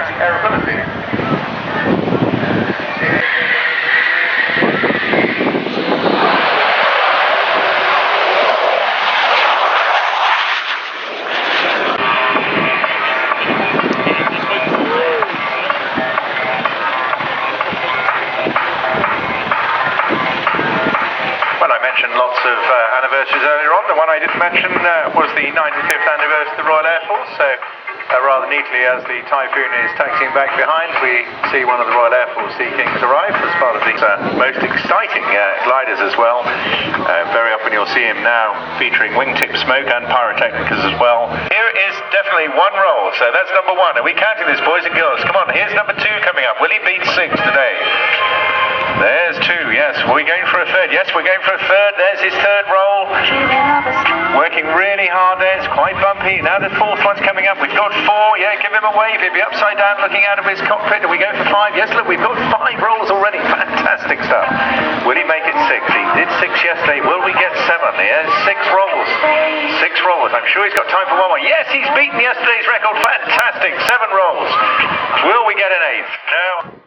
fantastic airability. Lots of anniversaries earlier on. The one I didn't mention was the 95th anniversary of the Royal Air Force, so rather neatly as the Typhoon is taxiing back behind, we see one of the Royal Air Force Sea Kings arrive as part of these most exciting gliders as well. Very often you'll see him now featuring wingtip smoke and pyrotechnicas as well. Here is definitely one roll, so that's number one. Are we counting this, boys and girls? Come on, here's number two coming up. Will he beat six today? There's two, yes. Are we going for a third? Yes, we're going for a third. There's his third roll. Working really hard there. It's quite bumpy. Now the fourth one's coming up. We've got four. Yeah, give him a wave. He'll be upside down looking out of his cockpit. Are we going for five? Yes, look, we've got five rolls already. Fantastic stuff. Will he make it six? He did six yesterday. Will we get seven? Yes, six rolls. Six rolls. I'm sure he's got time for one more. Yes, he's beaten yesterday's record. Fantastic. Seven rolls. Will we get an eighth? No.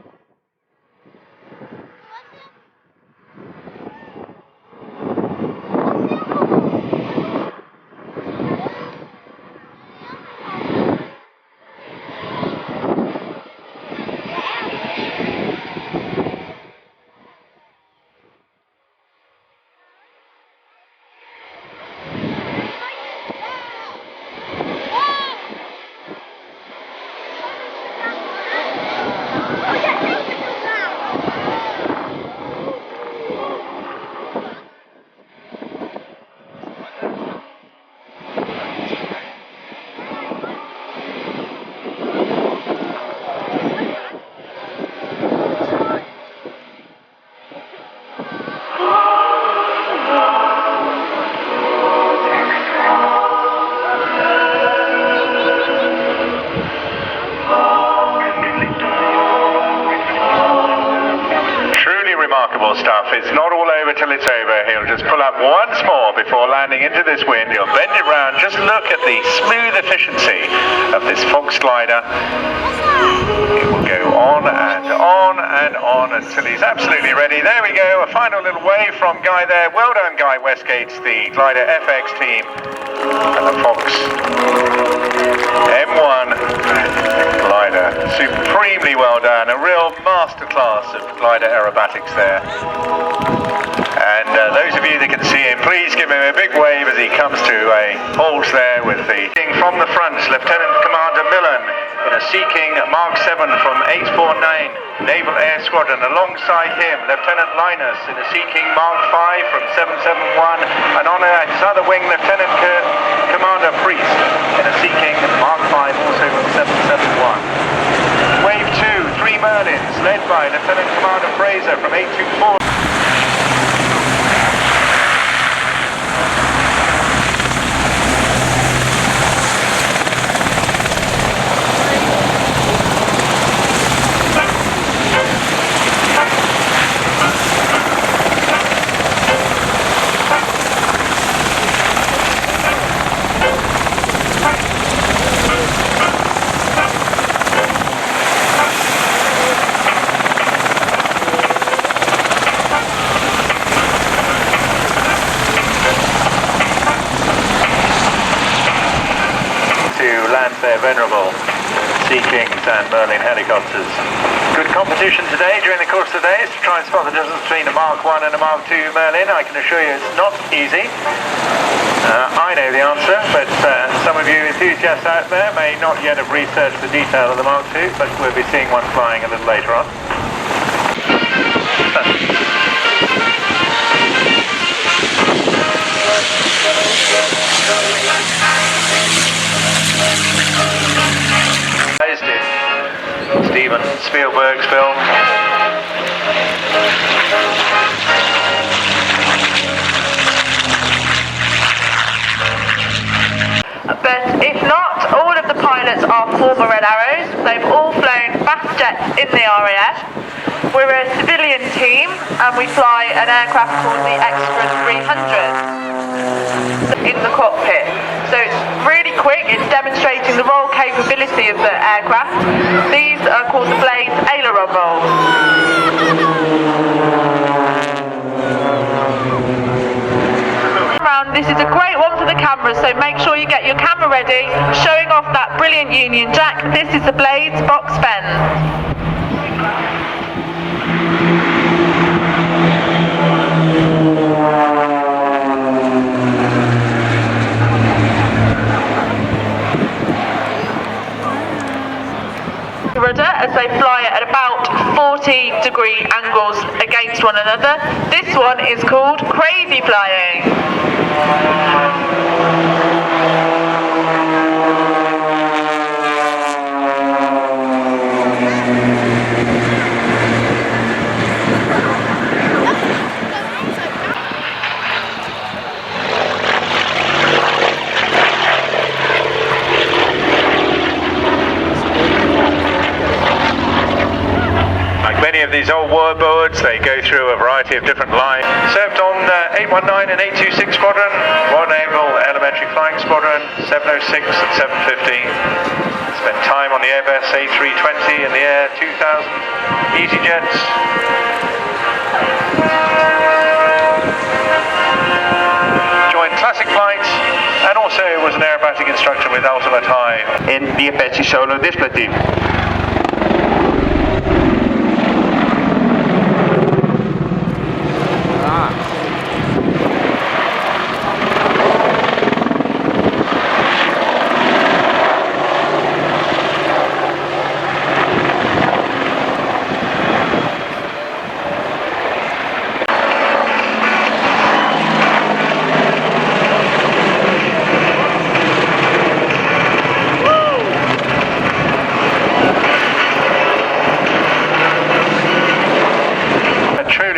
Stuff. It's not all over till it's over. He'll just pull up once more before landing into this wind. He'll bend it round. Just look at the smooth efficiency of this Fox glider. It will go on and on and on until he's absolutely ready. There we go. A final little wave from Guy there. Well done, Guy Westgate, the Glider FX team and the Fox M1 glider. Supremely well done. A real masterclass of glider aerobatics there. And those of you that can see him, please give him a big wave as he comes to a halt there with the King from the front, Lieutenant Commander Millen in a Sea King Mark 7 from 849 Naval Air Squadron. Alongside him, Lieutenant Linus in a Sea King Mark 5 from 771, and on his other wing, Lieutenant Commander Priest in a Sea King Mark 5 also from 771. Wave 2, 3 Merlins, led by Lieutenant Commander Fraser from 824. Their venerable Sea Kings and Merlin helicopters. Good competition today during the course of the day is to try and spot the difference between a Mark 1 and a Mark 2 Merlin. I can assure you it's not easy. I know the answer, but some of you enthusiasts out there may not yet have researched the detail of the Mark 2, but we'll be seeing one flying a little later on. Steven Spielberg's film. But if not, all of the pilots are former Red Arrows. They've all flown fast jets in the RAF. We're a civilian team and we fly an aircraft called the Extra 300 in the cockpit. So it's really quick, it's demonstrating the roll capability of the aircraft. These Cornwall. This is a great one for the cameras, so make sure you get your camera ready, showing off that brilliant Union Jack. This is the Blades box fence. Rudder as they fly at about 40-degree angles against one another. This one is called crazy flying. Of these old warbirds, they go through a variety of different lines. Served on 819 and 826 Squadron, Royal Naval Elementary Flying Squadron, 706 and 715. Spent time on the Airbus A320 and the Air 2000 EasyJets. Joined classic flights and also was an aerobatic instructor with Ultimate High in the Apache Solo Display Team.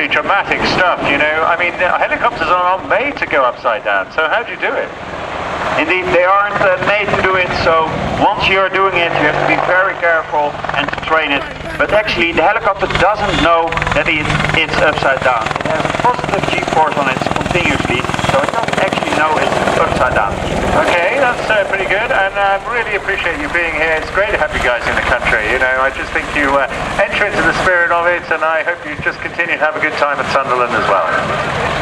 Dramatic stuff, you know. I mean, helicopters are not made to go upside down, so how do you do it? Indeed, they aren't made to do it, so once you're doing it, you have to be very careful and to train it. But actually, the helicopter doesn't know that it's upside down. It has a positive G-force on it continuously, so it doesn't actually know it's upside down. Okay, that's pretty good, and I really appreciate you being here. It's great to have you guys in the country, you know. I just think you enter into the spirit of it, and I hope you just continue to have a good time at Sunderland as well.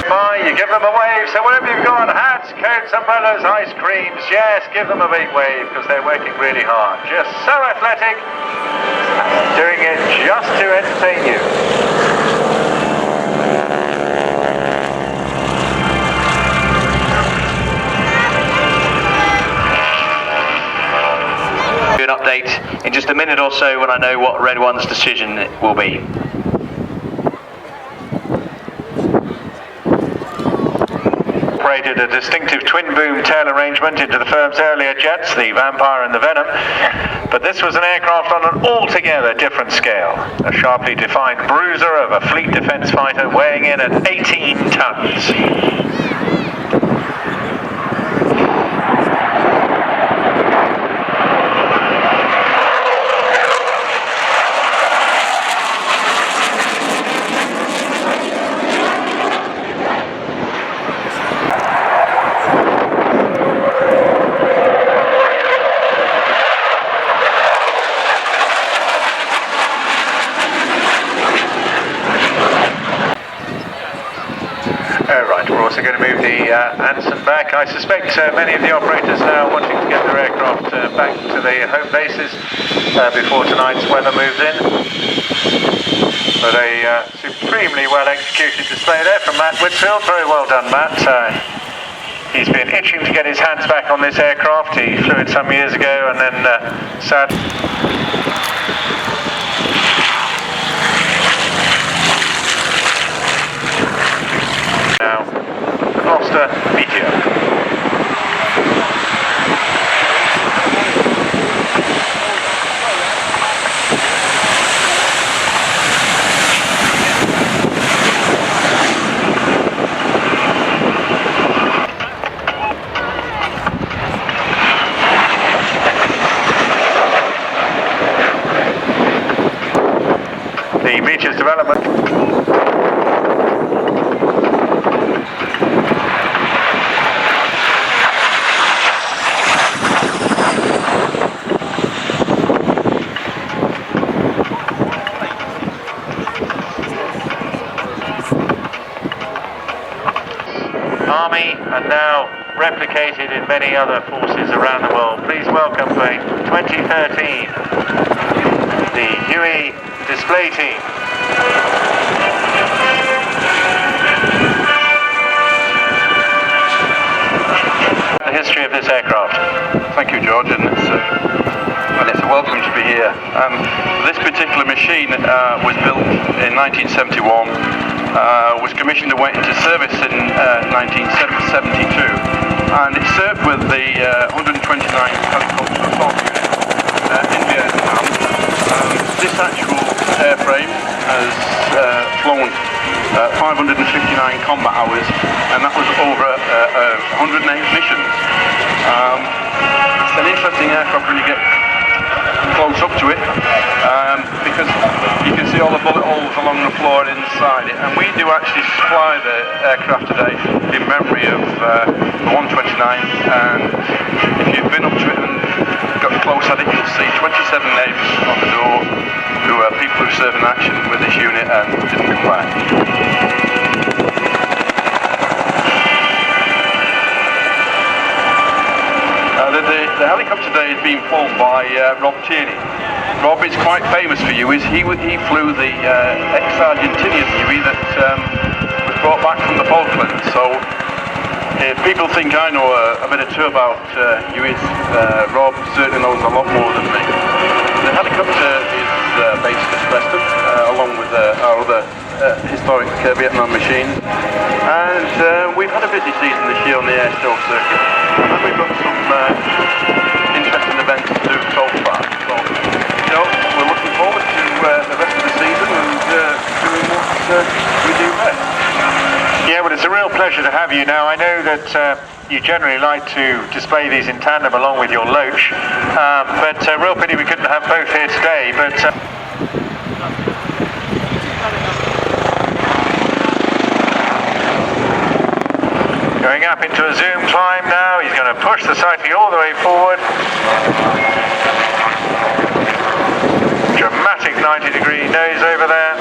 Bye, you give them a wave, so whatever you've got, hats, coats, umbrellas, ice creams, yes, give them a big wave, because they're working really hard. Just so athletic, doing it just to entertain you. An update in just a minute or so when I know what Red One's decision will be. Operated a distinctive twin-boom tail arrangement into the firm's earlier jets, the Vampire and the Venom, but this was an aircraft on an altogether different scale. A sharply defined bruiser of a fleet defence fighter weighing in at 18 tons. Also going to move the Anson back. I suspect many of the operators now wanting to get their aircraft back to their home bases before tonight's weather moves in. But a supremely well executed display there from Matt Whitfield. Very well done, Matt. He's been itching to get his hands back on this aircraft. He flew it some years ago and then sadly Gloucester Meteor. The Meteor's development. Army and now replicated in many other forces around the world. Please welcome for 2013 the Huey display team. The history of this aircraft. Thank you, George, and it's a welcome to be here. This particular machine was built in 1971, was commissioned and went into service in 1972, and it served with the 129 Helicopter Assault Unit in Vietnam. This actual airframe has flown 559 combat hours, and that was over 108 missions. It's an interesting aircraft when you get close up to it, because you can see all the bullet holes along the floor and inside it, and we do actually supply the aircraft today in memory of the 129, and if you've been up to it and got close at it, you'll see 27 names on the door who are people who served in action with this unit and didn't come back. The helicopter today is being flown by Rob Tierney. Rob is quite famous for Hueys. He flew the ex-Argentinian Huey that was brought back from the Falklands. So if people think I know a bit or two about Hueys, Rob certainly knows a lot more than me. The helicopter is based at Preston, along with our other historic Vietnam machines. And we've had a busy season this year on the air show circuit. And we've got some interesting events to do so far. So, we're looking forward to the rest of the season and doing what we do best. Yeah, well, it's a real pleasure to have you. Now, I know that you generally like to display these in tandem along with your loach, but real pity we couldn't have both here today. But going up into a zoom climb now, he's going to push the sighting all the way forward. Dramatic 90-degree nose over there.